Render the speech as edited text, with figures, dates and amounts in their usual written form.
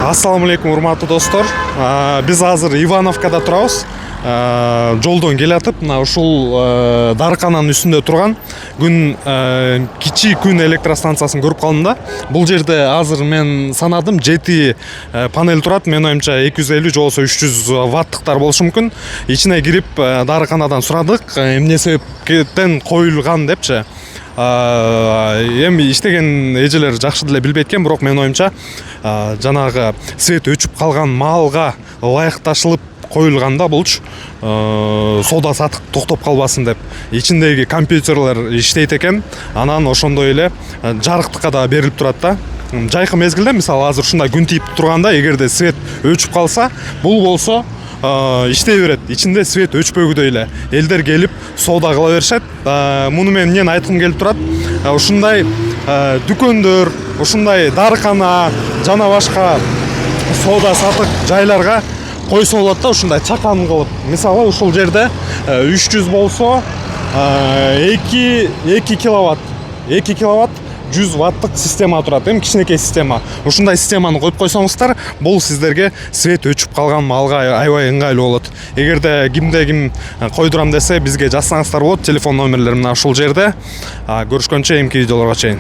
Ассаламу алейкум, урматтуу достор. Биз азыр Ивановкада турабыз. Жолдон келатып, мына ушул дарыкананын үстүндө турган кичи күн электростанциясын көрүп калдым да. Бул жерде азыр мен санадым 7 панель турат. Мен оюмча 250 же болбосо 300 ваттыктар болушу мүмкүн. Ичине кирип дарыканадан сурадык, эмне себептен коюлган депчи. Эми иштеген эжелер жакшы деле билбейт экен, бирок менин оюмча жанагы свет өчүп калган маалга ылайыкташылып коюлганда булчу соода сатык токтоп калбасын деп. Ичиндеги компьютерлер иштейт экен, анан ошондой эле жарыктыкка да берилип турат да. Жайкы мезгилде, мисалы азыр ушундай күн тийип турганда, эгерде свет өчүп калса, бул болсо иштей берет. Ичинде свет өчпөгүдөй эле элдер келип соода кыла беришет. Муну мен эмнени айткым келип турат? Ушундай дүкөндөр, ушундай дарыкана жана башка соода сатык жайларга койсо болот да, ушундай чакан кылып. Мисалы ушул жерде 300 болсо 2 киловатт 100 ваттык система турат. Эми кичинекей система. Ушундай системаны коюп койсоңуздар, бул сиздерге свет өчүп калган маалга аябай ыңгайлуу болот. Эгерде кимде ким койдурам десе, бизге жазсаңыздар болот. Телефон номерлери мына ушул жерде. Көрүшкөнчө эмки видеолорго чейин.